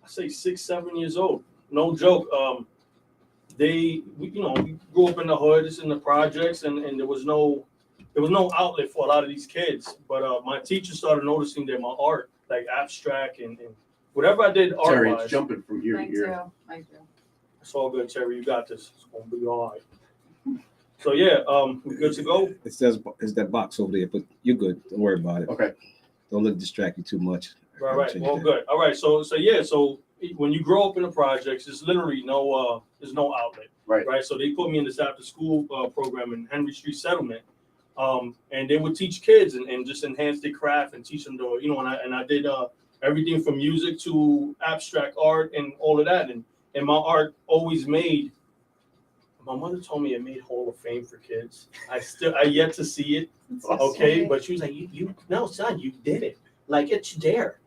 say 6, 7 years old. No joke. We grew up in the hood, it's in the projects, and there was no outlet for a lot of these kids. But my teacher started noticing that my art, like abstract and whatever I did art-wise. Terry, it's jumping from year to year. Thank you. It's all good, Terry. You got this. It's gonna be all right. So yeah, we're good to go. It says it's that box over there, but you're good. Don't worry about it. Okay. Don't let it distract you too much. Right. Well, good. All right. So when you grow up in the projects, there's literally there's no outlet. Right. So they put me in this after school program in Henry Street Settlement, and they would teach kids and just enhance their craft and teach them to and I did everything from music to abstract art and all of that, and my art always made. My mother told me it made Hall of Fame for kids. I yet to see it. Okay, but she was like, you no son, you did it. Like it's there.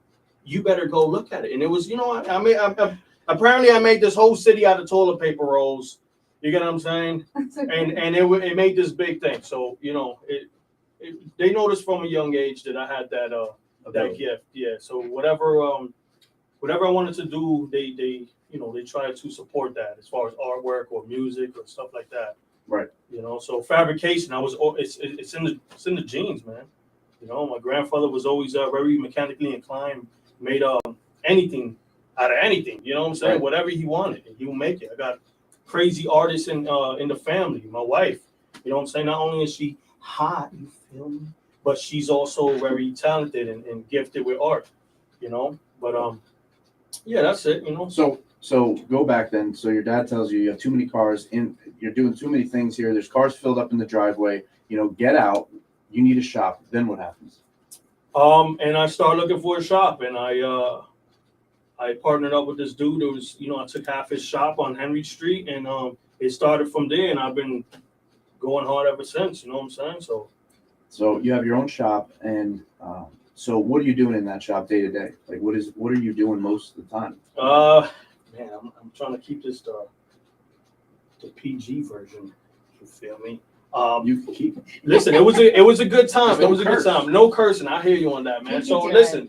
You better go look at it. And it was, apparently I made this whole city out of toilet paper rolls. You get what I'm saying? And it made this big thing. So they noticed from a young age that I had that gift. Yeah. So whatever I wanted to do, they tried to support that as far as artwork or music or stuff like that. Right. So fabrication, it's in the genes, man. My grandfather was always very mechanically inclined, made anything out of anything. You know what I'm saying? Right. Whatever he wanted, he would make it. I got crazy artists in the family. My wife, you know what I'm saying? Not only is she hot, you feel me, but she's also very talented and gifted with art. But yeah, that's it. So go back then. So your dad tells you have too many cars you're doing too many things here. There's cars filled up in the driveway. Get out. You need a shop. Then what happens? And I started looking for a shop, and I partnered up with this dude. It was, I took half his shop on Henry Street, and it started from there, and I've been going hard ever since. You know what I'm saying? So you have your own shop, and so what are you doing in that shop day to day? Like, what are you doing most of the time? Man, I'm trying to keep this the PG version. You feel me? Listen, it was a good time. It was a good time. No cursing. I hear you on that, man. So listen,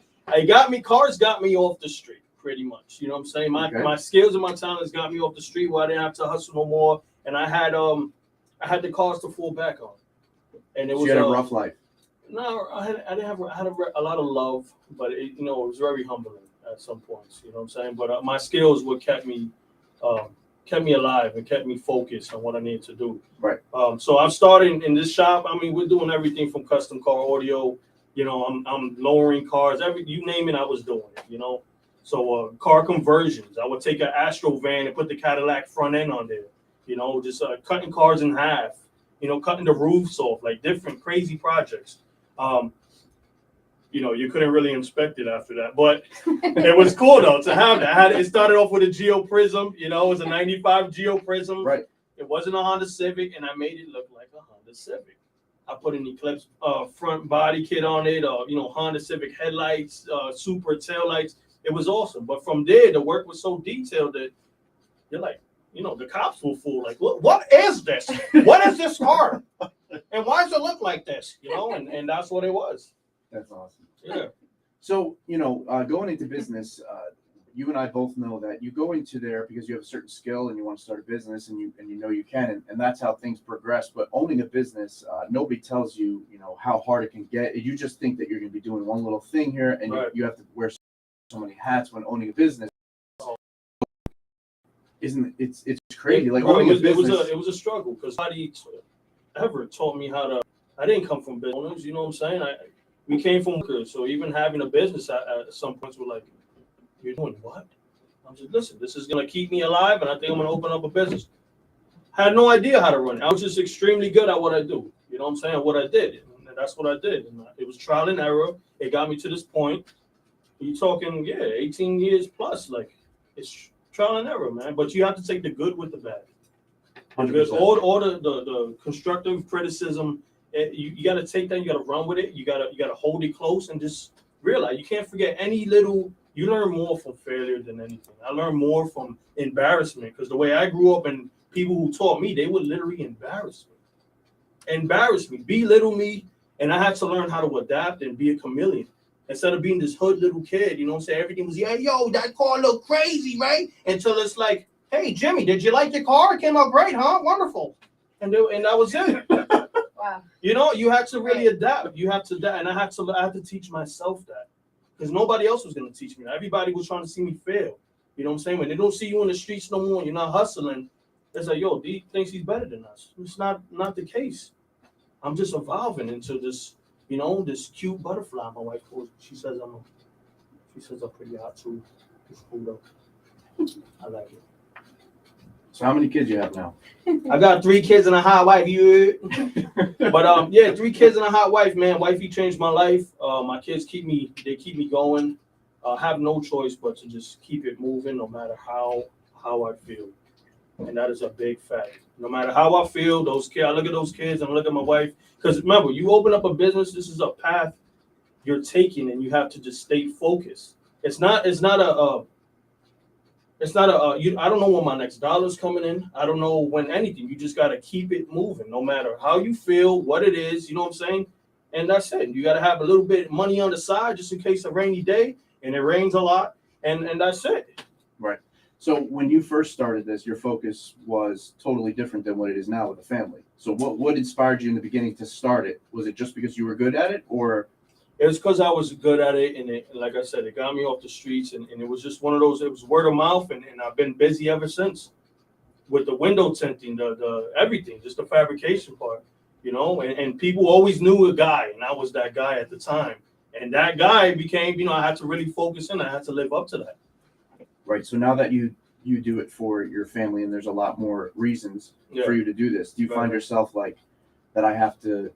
cars got me off the street pretty much. You know what I'm saying? My skills and my talents got me off the street where I didn't have to hustle no more, and I had the cars to fall back on. And it was you had a rough life. No, I had a lot of love, but it was very humbling at some points. You know what I'm saying? But my skills were kept me alive and kept me focused on what I needed to do. Right. So I'm starting in this shop. I mean, we're doing everything from custom car audio. I'm lowering cars. You name it, I was doing it. So car conversions. I would take an Astro van and put the Cadillac front end on there. Just cutting cars in half. Cutting the roofs off, like different crazy projects. You couldn't really inspect it after that, but it was cool though to have that. It started off with a Geo Prism, it was a 95 Geo Prism. Right. It wasn't a Honda Civic, and I made it look like a Honda Civic. I put an Eclipse front body kit on it, Honda Civic headlights, super tail lights. It was awesome. But from there, the work was so detailed that you're like, the cops will fool. Like, what is this? What is this car? And why does it look like this? And that's what it was. That's awesome. Yeah. So, going into business, you and I both know that you go into there because you have a certain skill and you want to start a business and you can, and that's how things progress. But owning a business, nobody tells you, how hard it can get. You just think that you're going to be doing one little thing here, and right. you have to wear so many hats when owning a business. It's crazy. Like owning a business. It was a struggle because nobody ever taught me how to. I didn't come from business owners, you know what I'm saying? We came from workers, so even having a business at some points were like, you're doing what? I'm just, listen, this is going to keep me alive, and I think I'm going to open up a business. Had no idea how to run it. I was just extremely good at what I do. You know what I'm saying? What I did. And that's what I did. And it was trial and error. It got me to this point. You're talking, 18 years plus. Like, it's trial and error, man. But you have to take the good with the bad. Because all the constructive criticism, you got to take that. You got to run with it. You got to hold it close and just realize you can't forget any little. You learn more from failure than anything. I learned more from embarrassment because the way I grew up and people who taught me, they would literally embarrass me, belittle me, and I had to learn how to adapt and be a chameleon. Instead of being this hood little kid, you know what I'm saying? Everything was, yeah, yo, that car looked crazy, right? Until it's like, hey, Jimmy, did you like your car? It came out great, huh? Wonderful. And that was it. Wow. You know, you had to really adapt. You have to adapt. And I had to teach myself that. Because nobody else was going to teach me that. Everybody was trying to see me fail. You know what I'm saying? When they don't see you in the streets no more, you're not hustling, it's like, yo, he thinks he's better than us. It's not the case. I'm just evolving into this, you know, this cute butterfly. My wife calls. She says I'm pretty hot too. It's cool though. I like it. So how many kids you have now? I got 3 kids and a hot wife. You. But yeah, 3 kids and a hot wife, man. Wifey changed my life. My kids keep me going. Have no choice but to just keep it moving, no matter how I feel, and that is a big fact. No matter how I feel, those kids. I look at those kids and I look at my wife. Because remember, you open up a business. This is a path you're taking, and you have to just stay focused. It's not a. I don't know when my next dollar's coming in. I don't know when anything. You just got to keep it moving, no matter how you feel, what it is. You know what I'm saying? And that's it. You got to have a little bit of money on the side just in case a rainy day, and it rains a lot. And that's it. Right. So when you first started this, your focus was totally different than what it is now with the family. So what inspired you in the beginning to start it? Was it just because you were good at it, or? It was because I was good at it, and like I said, it got me off the streets, and it was just one of those. It was word of mouth, and I've been busy ever since with the window tinting, the everything, just the fabrication part, you know. And people always knew a guy, and I was that guy at the time. And that guy became, you know, I had to really focus in. I had to live up to that. Right. So now that you do it for your family, and there's a lot more reasons for you to do this, do you find yourself like that? I have to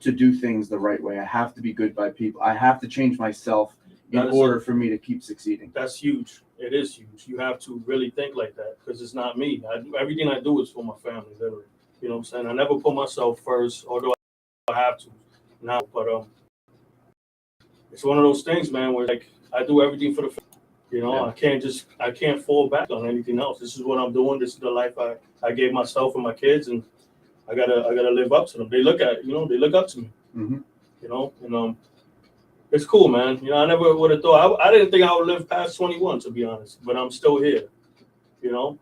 do things the right way. I have to be good by people. I have to change myself in order for me to keep succeeding. That's huge. It is huge. You have to really think like that, because it's not me. Everything I do is for my family, literally. You know what I'm saying? I never put myself first, although I have to now. But it's one of those things, man, where like I do everything for the family. You know, I can't fall back on anything else. This is what I'm doing. This is the life I gave myself and my kids, and I gotta live up to them. They look at, you know, they look up to me. Mm-hmm. You know, and it's cool, man. You know, I never would have thought. I didn't think I would live past 21, to be honest. But I'm still here. You know,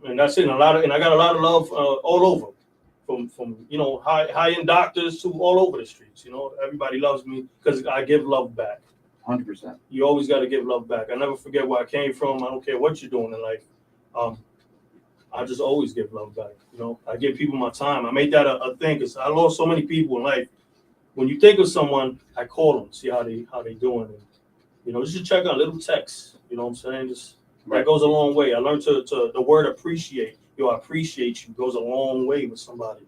and that's it. And I got a lot of love all over, from you know, high-end doctors to all over the streets. You know, everybody loves me because I give love back. 100%. You always got to give love back. I never forget where I came from. I don't care what you're doing in life. I just always give love back. You know, I give people my time. I made that a thing because I lost so many people in life. When you think of someone, I call them, see how they doing, and you know, just check on little texts. You know what I'm saying? Just that goes a long way. I learned to the word appreciate. Yo, I appreciate you goes a long way with somebody.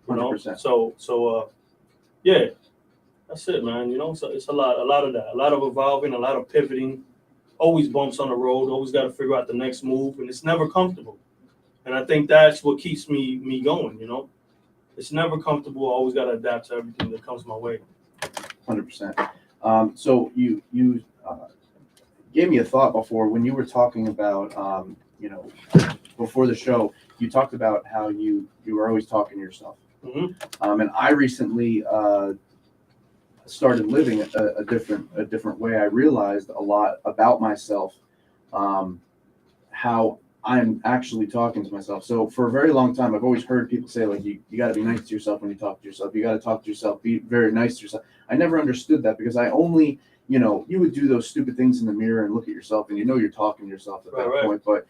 You know, 100%. So yeah, that's it, man. You know, so it's a lot of that, a lot of evolving, a lot of pivoting. Always bumps on the road. Always got to figure out the next move, and it's never comfortable. And I think that's what keeps me going, you know. It's never comfortable. I always got to adapt to everything that comes my way. 100%. So you gave me a thought before when you were talking about, you know, before the show, you talked about how you were always talking to yourself. Mm-hmm. And I recently started living a different way. I realized a lot about myself, how I'm actually talking to myself. So for a very long time, I've always heard people say, like, you got to be nice to yourself when you talk to yourself. You got to talk to yourself, be very nice to yourself. I never understood that because I only, you know, you would do those stupid things in the mirror and look at yourself and you know you're talking to yourself at that point. But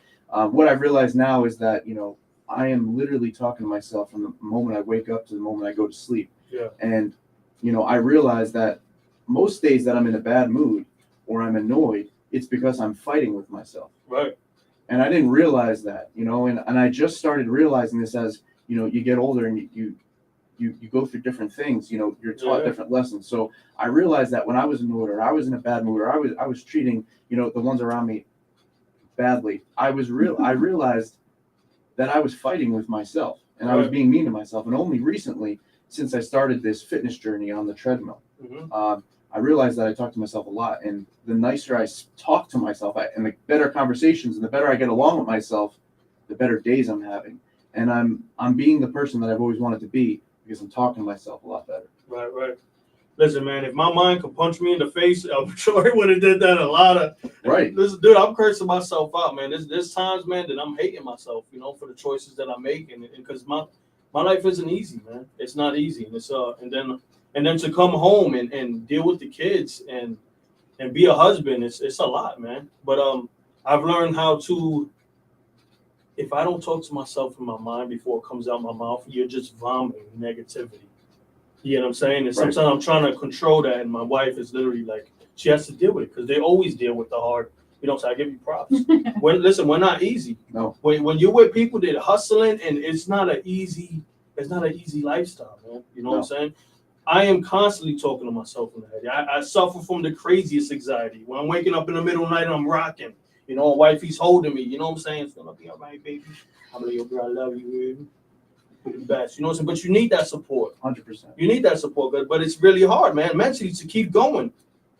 what I've realized now is that, you know, I am literally talking to myself from the moment I wake up to the moment I go to sleep. Yeah. And, you know, I realize that most days that I'm in a bad mood or I'm annoyed, it's because I'm fighting with myself. Right. And I didn't realize that, you know, and I just started realizing this as, you know, you get older and you go through different things, you know, you're taught different lessons. So I realized that when I was annoyed or I was in a bad mood or I was treating, you know, the ones around me badly, I realized that I was fighting with myself and I was being mean to myself. And only recently, since I started this fitness journey on the treadmill, I realized that I talk to myself a lot, and the nicer I talk to myself, and the better conversations, and the better I get along with myself, the better days I'm having, and I'm being the person that I've always wanted to be because I'm talking to myself a lot better. Right. Listen, man, if my mind could punch me in the face, I'm sure it would have did that a lot of. Right. Listen, dude, I'm cursing myself out, man. There's times, man, that I'm hating myself, for the choices that I make, and because my life isn't easy, man. It's not easy, and it's and then to come home and deal with the kids and be a husband, it's a lot, man. But I've learned how to. If I don't talk to myself in my mind before it comes out my mouth, you're just vomiting negativity. You know what I'm saying? And sometimes I'm trying to control that, and my wife is literally like, she has to deal with it because they always deal with the hard. So I give you props. Listen, we're not easy. No. When you're with people that are hustling, and it's not an easy lifestyle, man. You know what I'm saying? I am constantly talking to myself in the head. I suffer from the craziest anxiety. When I'm waking up in the middle of the night, I'm rocking. Wifey's holding me. You know what I'm saying? It's gonna be all right, baby. I'm like, yo, girl, I love you, baby. The best, you know what I'm saying? But you need that support. 100%. You need that support, but it's really hard, man, mentally to keep going.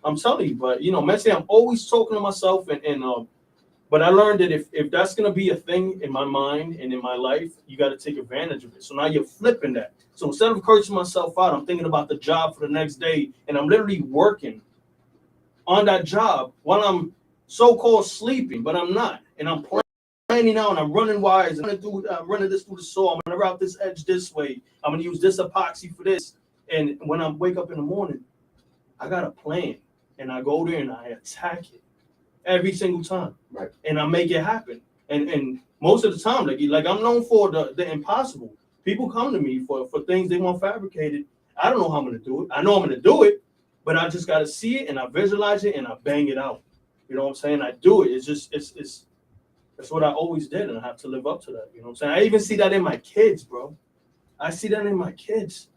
I'm telling you, but mentally, I'm always talking to myself, but I learned that if that's gonna be a thing in my mind and in my life, you got to take advantage of it. So now you're flipping that. So instead of cursing myself out, I'm thinking about the job for the next day, and I'm literally working on that job while I'm so-called sleeping, but I'm not, and I'm planning out, and I'm running wires, and I'm running this through the saw. I'm gonna route this edge this way. I'm gonna use this epoxy for this. And when I wake up in the morning, I got a plan, and I go there and I attack it every single time, right? And I make it happen. And most of the time, like I'm known for the impossible. People come to me for things they want fabricated. I don't know how I'm gonna do it. I know I'm gonna do it, but I just gotta see it and I visualize it and I bang it out. You know what I'm saying? I do it. It's just that's what I always did, and I have to live up to that. You know what I'm saying? I even see that in my kids, bro. I see that in my kids.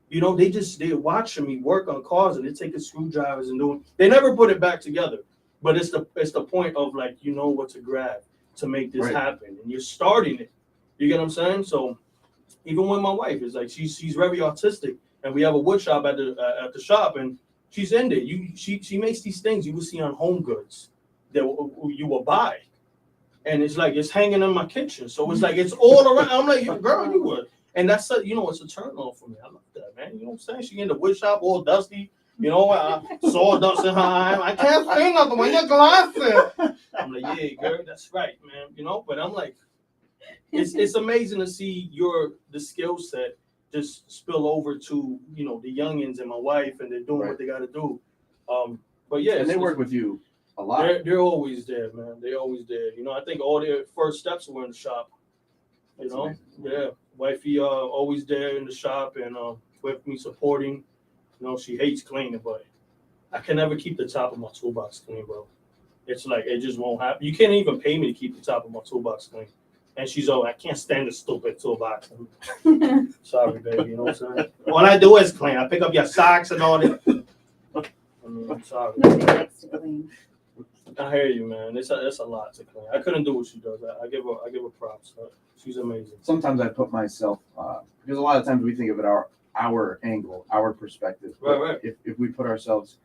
They're watching me work on cars, and they're taking screwdrivers and doing. They never put it back together, but it's the point of like what to grab to make this happen, and you're starting it. You get what I'm saying? So even when my wife is like she's very autistic, and we have a wood shop at the shop, and she's in there. She makes these things you will see on Home Goods that you will buy. And it's like it's hanging in my kitchen, so it's like it's all around. I'm like, girl, you would, and that's it's a turn on for me. I love that, man. You know what I'm saying? She in the wood shop, all dusty. Sawdust in her eye. I can't see nothing when your glasses. I'm like, yeah, girl, that's right, man. But I'm like, it's amazing to see the skill set just spill over to the youngins and my wife, and they're doing what they got to do. But yeah, and they work with you a lot. They're always there, man. They're always there. I think all their first steps were in the shop. Yeah. Wifey always there in the shop and with me supporting. She hates cleaning, but I can never keep the top of my toolbox clean, bro. It's like it just won't happen. You can't even pay me to keep the top of my toolbox clean. And she's I can't stand the stupid toolbox. Sorry, baby. You know what I'm saying? All I do is clean. I pick up your socks and all that. I'm sorry. Nobody likes to clean. I hear you, man. It's a lot to clean. I couldn't do what she does. I give her props. She's amazing. Sometimes I put myself because a lot of times we think of it our angle, our perspective. Right. If we put ourselves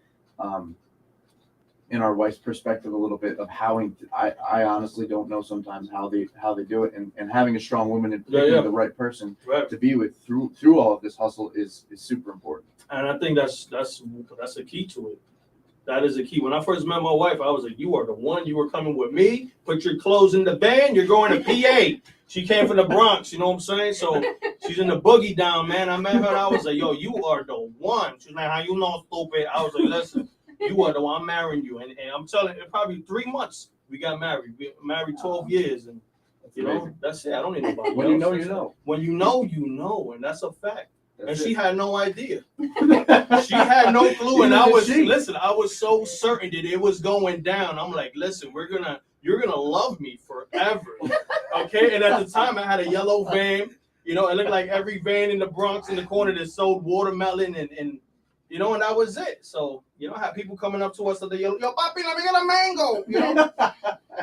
in our wife's perspective a little bit of how I honestly don't know sometimes how they do it, and having a strong woman and picking the right person to be with through all of this hustle is super important. And I think that's a key to it. That is a key. When I first met my wife, I was like, you are the one. You were coming with me. Put your clothes in the van. You're going to PA. She came from the Bronx. You know what I'm saying? So she's in the boogie down, man. I met her and I was like, yo, you are the one. She's like, how you know, stupid? I was like, listen, you are the one. I'm marrying you. And I'm telling you, probably 3 months we got married. We married 12 years. And, that's it. I don't need nobody else. When you know, you know. When you know, you know. And that's a fact. She had no idea. She had no clue, and I was so certain that it was going down. I'm like, listen, you're gonna love me forever, okay? And at the time, I had a yellow van. It looked like every van in the Bronx in the corner that sold watermelon, and and that was it. So I had people coming up to us and they yo, papi, let me get a mango,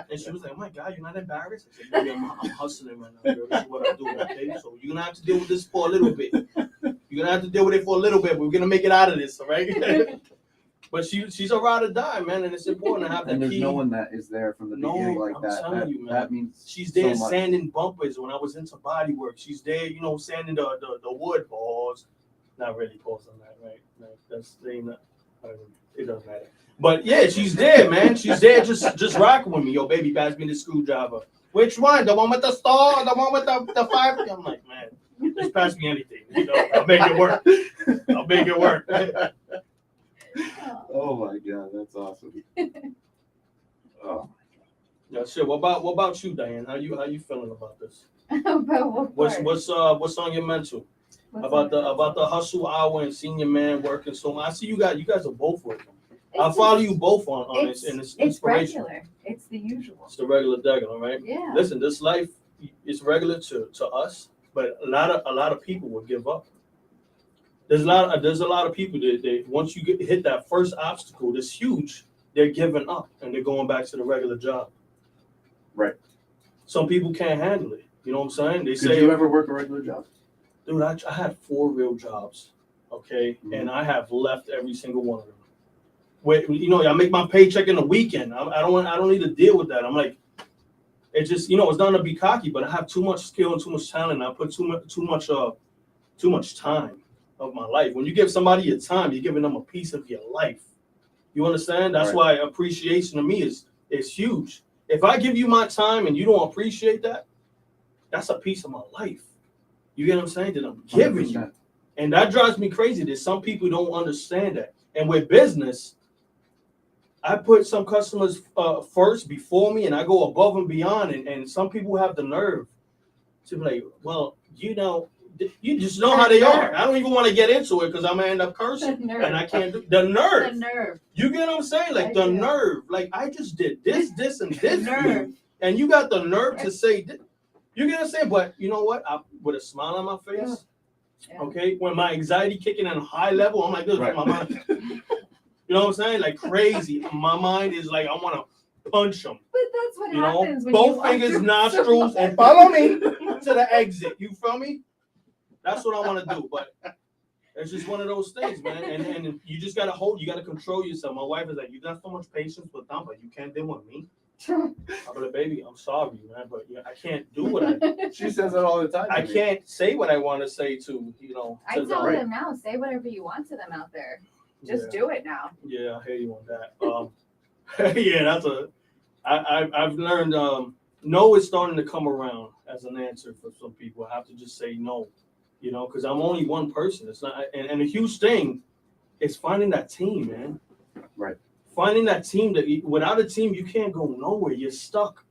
And she was like, oh my God, you're not embarrassed? I said, baby, I'm hustling right now, girl. This is what I do, okay? So you're gonna have to deal with this for a little bit. You're gonna have to deal with it for a little bit, but we're gonna make it out of this, all right? But she's a ride or die, man, and it's important to have that. And there's no one that is there from the beginning like I'm that. telling you, man. That means she's there so sanding bumpers when I was into body work. She's there, sanding the wood balls. not really pause on that, right? No, that's it doesn't matter. But yeah, she's there, man. She's there, just rocking with me. Yo, baby, pass me the screwdriver. Which one? The one with the star? The one with the 5? I'm like, man, just pass me anything. You know, I'll make it work. I'll make it work. Oh my God, that's awesome. Oh. Yeah, shit. What about you, Diane? How you feeling about this? About what part? What's on your mental? About the hustle hour and senior man working so much. I see you guys are both working. I follow you both on this, and it's inspirational. Regular. It's the usual. It's the regular, right? Yeah. Listen, this life is regular to us, but a lot of people will give up. There's a lot of people that once you hit that first obstacle that's huge, they're giving up and they're going back to the regular job. Right. Some people can't handle it. You know what I'm saying? They say, did you ever work a regular job? Dude, I had 4 real jobs, okay, and I have left every single one of them. Wait, you know, I make my paycheck in the weekend. I don't need to deal with that. I'm like, it just, you know, it's not to be cocky, but I have too much skill and too much talent. I put too much time of my life. When you give somebody your time, you're giving them a piece of your life. You understand? That's why appreciation to me is huge. If I give you my time and you don't appreciate that, that's a piece of my life. You get what I'm saying? That I'm giving 100%. You. And that drives me crazy that some people don't understand that. And with business, I put some customers first before me, and I go above and beyond. And some people have the nerve to be like, well, you know, you just know how they are. I don't even want to get into it because I'm going to end up cursing. And I can't do the nerve. The nerve. You get what I'm saying? Like the nerve. Like I just did this, and this. Nerve. And you got the nerve to say this. You get what I'm saying? But you know what? With a smile on my face, okay? When my anxiety kicking at a high level, I'm like this. My mind. You know what I'm saying? Like crazy. My mind is like, I want to punch them. But that's what happens when both fingers, nostrils, and follow me to the exit. You feel me? That's what I want to do. But it's just one of those things, man. And you just got to you got to control yourself. My wife is like, you got so much patience with them, but you can't deal with me. I'm like, baby, I'm sorry, man, but I can't do what she says that all the time. I can't say what I want to say to, you know. I tell them now, say whatever you want to them out there. Just do it now. Yeah, I hear you on that. Yeah, I've learned no is starting to come around as an answer for some people. I have to just say no, you know, because I'm only one person. It's not, and a huge thing is finding that team, man. Right. Finding that team without a team, you can't go nowhere. You're stuck.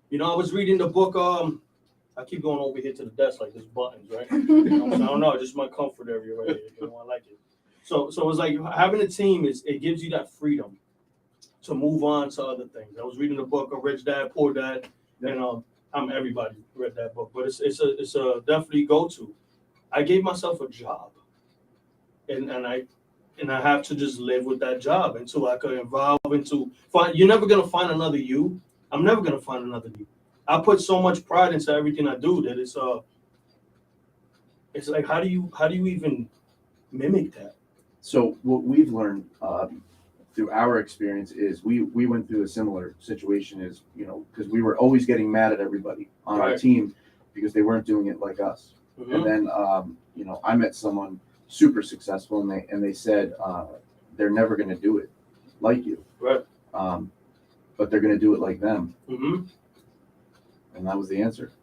You know, I was reading the book. I keep going over here to the desk like there's buttons, right? You know, I don't know, just my comfort area right here. You know, I like it. So it's like having a team it gives you that freedom to move on to other things. I was reading the book of Rich Dad, Poor Dad, and everybody read that book, but it's a definitely go-to. I gave myself a job, and I have to just live with that job until I could evolve into find. You're never gonna find another you. I'm never gonna find another you. I put so much pride into everything I do that it's like how do you even mimic that? So what we've learned through our experience is we went through a similar situation as, you know, because we were always getting mad at everybody on our team because they weren't doing it like us. Mm-hmm. And then you know, I met someone super successful and they said they're never going to do it like you, right? But they're going to do it like them. Mm-hmm. And that was the answer,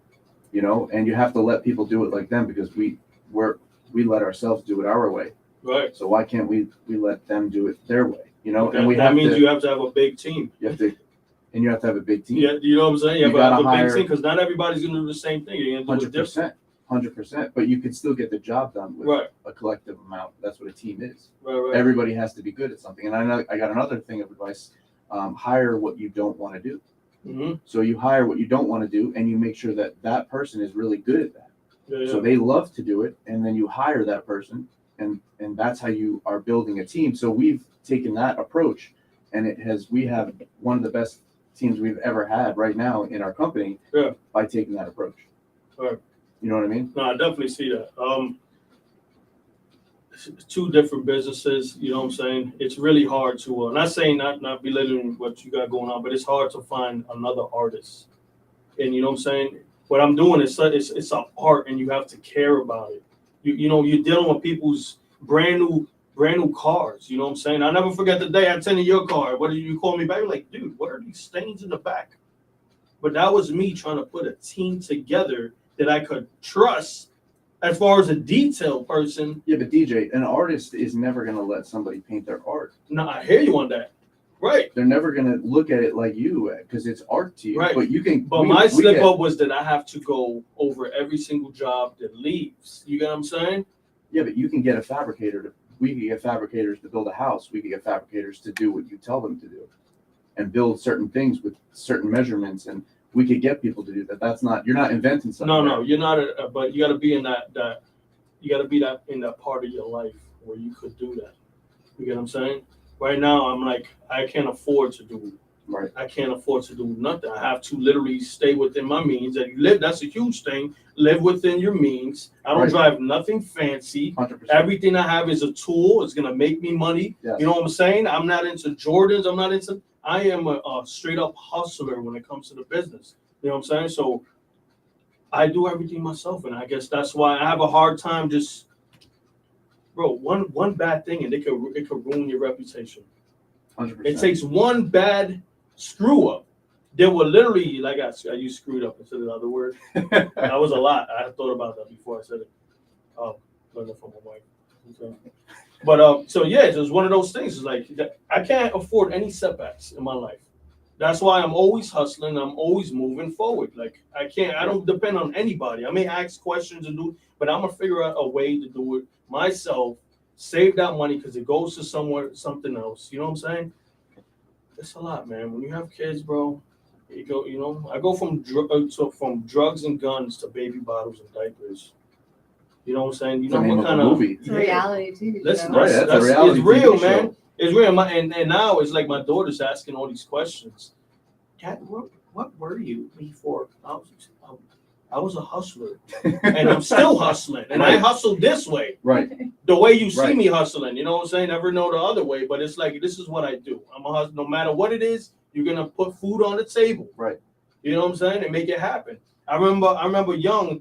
you know. And you have to let people do it like them because we let ourselves do it our way. Right. So why can't we let them do it their way? You know, okay. And that means you have to have a big team. You have to have a big team. Yeah, you know what I'm saying? You have to have a big team because not everybody's gonna do the same thing. You're gonna do it different. 100%. But you can still get the job done with a collective amount. That's what a team is. Right. Everybody has to be good at something. And I got another thing of advice: hire what you don't want to do. Mm-hmm. So you hire what you don't want to do, and you make sure that person is really good at that. Yeah. So they love to do it, and then you hire that person. And that's how you are building a team. So we've taken that approach, and we have one of the best teams we've ever had right now in our company by taking that approach. Right. You know what I mean? No, I definitely see that. Two different businesses, you know what I'm saying? It's really hard to, not saying not belittling what you got going on, but it's hard to find another artist. And you know what I'm saying? What I'm doing is it's an art, and you have to care about it. You know, you're dealing with people's brand new cars. You know what I'm saying? I'll never forget the day I tinted your car. What did you call me back? You're like, dude, what are these stains in the back? But that was me trying to put a team together that I could trust as far as a detail person. Yeah, but DJ, an artist is never going to let somebody paint their art. No, I hear you on that. Right. They're never going to look at it like you because it's art to you. Right. But you can. But my slip up was that I have to go over every single job that leaves. You get what I'm saying? Yeah, but you can get a fabricator. We can get fabricators to build a house. We can get fabricators to do what you tell them to do and build certain things with certain measurements. And we could get people to do that. That's not, you're not inventing something. No, you're not. But you got to be in that you got to be in that part of your life where you could do that. You get what I'm saying? Right now, I'm like, I can't afford to do. Right. I can't afford to do nothing. I have to literally stay within my means. And live. That's a huge thing. Live within your means. I don't drive nothing fancy. 100%. Everything I have is a tool. It's gonna make me money. Yes. You know what I'm saying? I'm not into Jordans. I'm not into. I am a straight up hustler when it comes to the business. You know what I'm saying? So I do everything myself, and I guess that's why I have a hard time just, bro. One bad thing, and it could ruin your reputation. 100%. It takes one bad screw up that will literally, like I used screwed up instead of the other word. That was a lot. I thought about that before I said it. Learned it from my wife. Okay. But so yeah, it's one of those things. It's like I can't afford any setbacks in my life. That's why I'm always hustling. I'm always moving forward. Like I don't depend on anybody. I may ask questions and do, but I'm gonna figure out a way to do it myself. Save that money because it goes to something else. You know what I'm saying? It's a lot, man. When you have kids, bro, you go. You know, I go from drugs and guns to baby bottles and diapers. You know what I'm saying? You know what kind of movie? It's a reality too. Listen, Right, that's a reality it's real, TV man. show. It's real. And now it's like my daughter's asking all these questions. Dad, what were you before? I was a hustler, and I'm still hustling, and I hustle this way. Right. The way you see Right. me hustling, you know what I'm saying? Never know the other way, but it's like this is what I do. I'm a hustler. No matter what it is, you're gonna put food on the table. Right. You know what I'm saying? And make it happen. I remember young.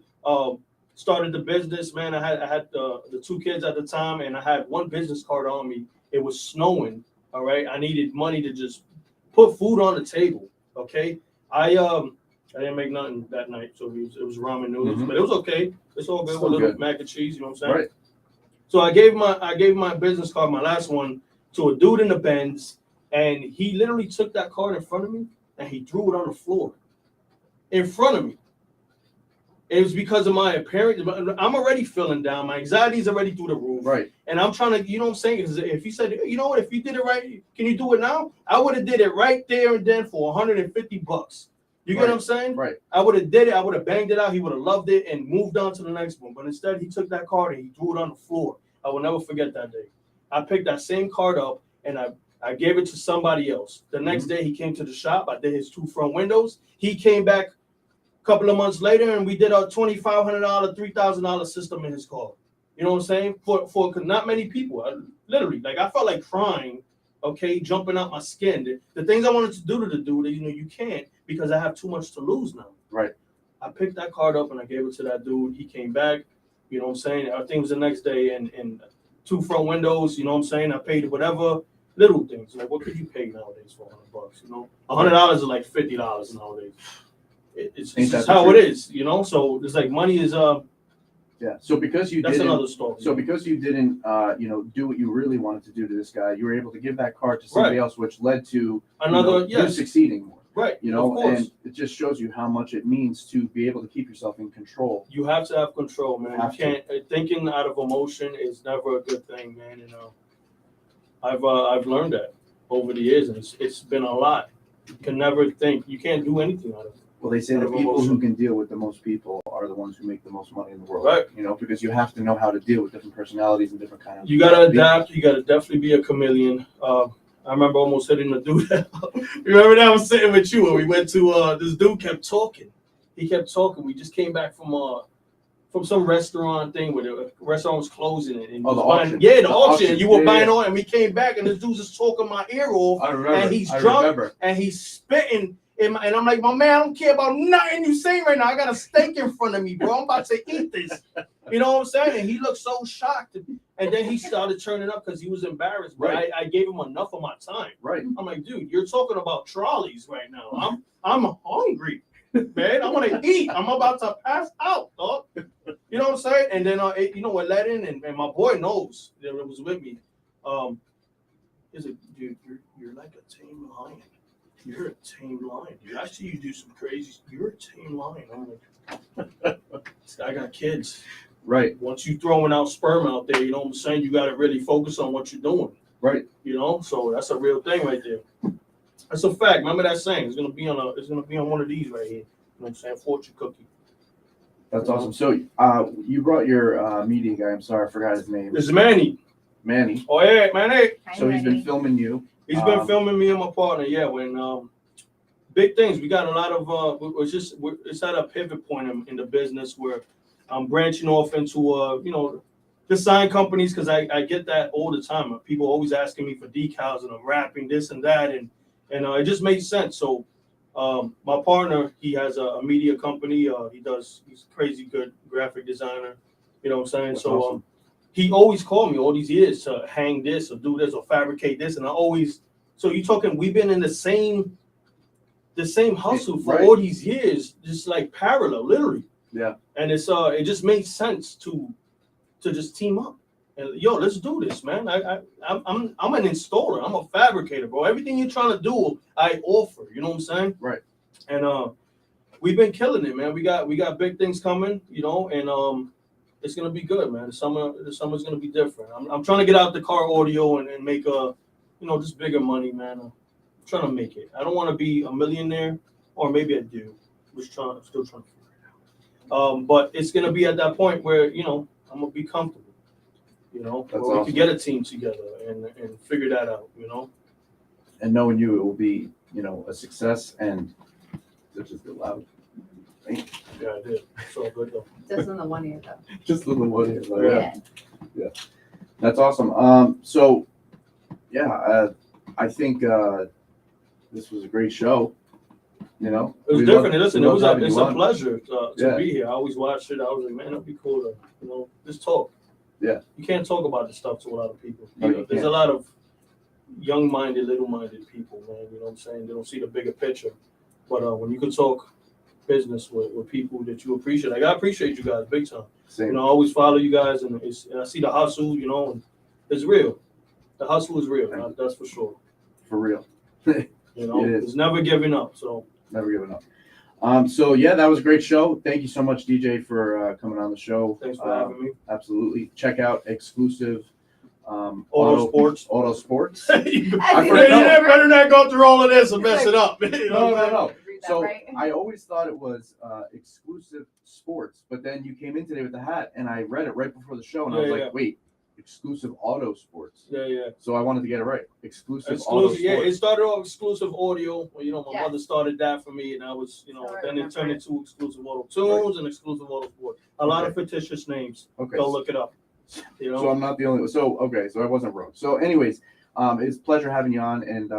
Started the business, man. I had the two kids at the time, and I had one business card on me. It was snowing. All right, I needed money to just put food on the table. Okay, I didn't make nothing that night, so it was ramen noodles, but it was okay. It's all good with a little mac and cheese. You know what I'm saying? Right. So I gave my business card, my last one, to a dude in the Benz, and he literally took that card in front of me and he threw it on the floor in front of me. It was because of my appearance. I'm already feeling down. My anxiety is already through the roof. Right. And I'm trying to, you know what I'm saying? Because if he said, you know what, if you did it right, can you do it now? I would have did it right there and then for $150. You get what I'm saying? Right. I would have did it. I would have banged it out. He would have loved it and moved on to the next one. But instead, he took that card and he threw it on the floor. I will never forget that day. I picked that same card up and I gave it to somebody else. The next day, he came to the shop. I did his 2 front windows. He came back couple of months later, and we did a $2,500, $3,000 system in his car. You know what I'm saying? For not many people. Literally, like I felt like crying. Okay, jumping out my skin. The things I wanted to do to the dude, you know, you can't because I have too much to lose now. Right. I picked that card up and I gave it to that dude. He came back. You know what I'm saying? I think it was the next day, and 2 front windows. You know what I'm saying? I paid whatever little things. Like what could you pay nowadays for $100? You know, $100 is like $50 nowadays. It's just how it is, you know. So it's like money is yeah. So because you that's didn't, another story. So because you didn't do what you really wanted to do to this guy, you were able to give that card to somebody else, which led to another you succeeding more. Right. You know, of course. and it just shows you how much it means to be able to keep yourself in control. You have to have control, man. You can't thinking out of emotion is never a good thing, man. You know, I've learned that over the years, and it's been a lot. You can never think. You can't do anything out of it. Well, they say the people who can deal with the most people are the ones who make the most money in the world. Right. You know, because you have to know how to deal with different personalities and different kind of. You gotta adapt. You gotta definitely be a chameleon. I remember almost hitting the dude. Remember that I was sitting with you and we went to this dude kept talking. He kept talking. We just came back from some restaurant thing where the restaurant was closing it. And the auction. Yeah, the auction. You were buying on, and we came back and this dude's just talking my ear off. I remember. And he's drunk and he's spitting. And I'm like, my man, I don't care about nothing you saying right now. I got a steak in front of me, bro. I'm about to eat this. You know what I'm saying? And he looked so shocked. And then he started turning up because he was embarrassed. But Right. I gave him enough of my time. Right. I'm like, dude, you're talking about trolleys right now. I'm hungry, man. I want to eat. I'm about to pass out, dog. You know what I'm saying? And then we're let in, and my boy knows that it was with me. He's like, dude, you're like a tame lion. You're a tame lion, dude. I see you do some crazy. You're a tame lion. I'm like, I got kids. Right. Once you throwing out sperm out there, you know what I'm saying? You got to really focus on what you're doing. Right. You know, so that's a real thing right there. That's a fact. Remember that saying? It's gonna be on one of these right here. You know what I'm saying? Fortune cookie. That's awesome. So, you brought your media guy. I'm sorry, I forgot his name. This is Manny. Manny. Oh yeah, Manny. So he's been filming you. He's been filming me and my partner. Yeah, when big things. We got a lot of. It's at a pivot point in the business where I'm branching off into design companies because I get that all the time. People always asking me for decals and I'm wrapping this and that and it just made sense. So my partner, he has a media company. He's a crazy good graphic designer. You know what I'm saying? That's so awesome. He always called me all these years to hang this or do this or fabricate this, and so you talking? We've been in the same hustle for Right. all these years, just like parallel, literally. Yeah. And it just made sense to just team up. And let's do this, man. I'm an installer. I'm a fabricator, bro. Everything you're trying to do, I offer. You know what I'm saying? Right. And we've been killing it, man. We got big things coming, and it's gonna be good, man. The summer's gonna be different. I'm trying to get out the car audio and make just bigger money, man. I'm trying to make it. I don't want to be a millionaire, or maybe I do. I'm still trying to figure it out. But it's gonna be at that point where I'm gonna be comfortable. That's where we awesome. could get a team together and figure that out. And knowing you, it will be a success. And this is loud. Yeah, I did. It's all good though. Just in the one ear though. Just a little one. Yeah. That's awesome. So yeah, I think this was a great show. It was different. Listen, it's a pleasure to be here. I always watched it. I was like, man, it'd be cool to just talk. Yeah. You can't talk about this stuff to a lot of people. No, you There's can't. a lot of young-minded, little-minded people, man. You know what I'm saying? They don't see the bigger picture. But when you can talk business with people that you appreciate, I appreciate you guys big time. Same. I always follow you guys, and I see the hustle. And it's real. The hustle is real. That's for sure. For real. It is. It's never giving up. So. Never giving up. So yeah, that was a great show. Thank you so much, DJ, for coming on the show. Thanks for having me. Absolutely. Check out exclusive Auto Sports. You better not go through all of this and mess it up. No. Read that So right. I always thought it was exclusive sports, but then you came in today with the hat, and I read it right before the show, and I was like, wait, exclusive auto sports. Yeah. So I wanted to get it right. Exclusive auto sports. Yeah, it started off exclusive audio. Well, my Yes. mother started that for me, and I was, So I then it remember turned it. into exclusive auto tunes and exclusive auto sport. A lot of fictitious names. Okay. Go look it up. So I'm not the only one. So I wasn't wrong. So anyways, it's a pleasure having you on, and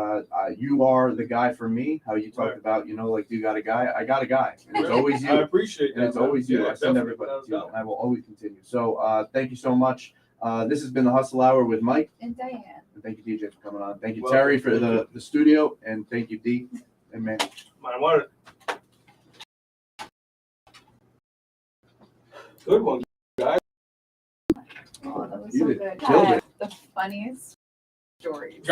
you are the guy for me. How you talked about, like, you got a guy. I got a guy, and it's always you. I appreciate that. And it's always you. Yeah, I send definitely. everybody to you, and I will always continue. So thank you so much. This has been the Hustle Hour with Mike. And Diane. And thank you, DJ, for coming on. Thank you, Welcome. Terry, for Thank the studio, and thank you, D and Manny. My word. Good one. Oh, that was You so did. good. Killed it. The funniest stories.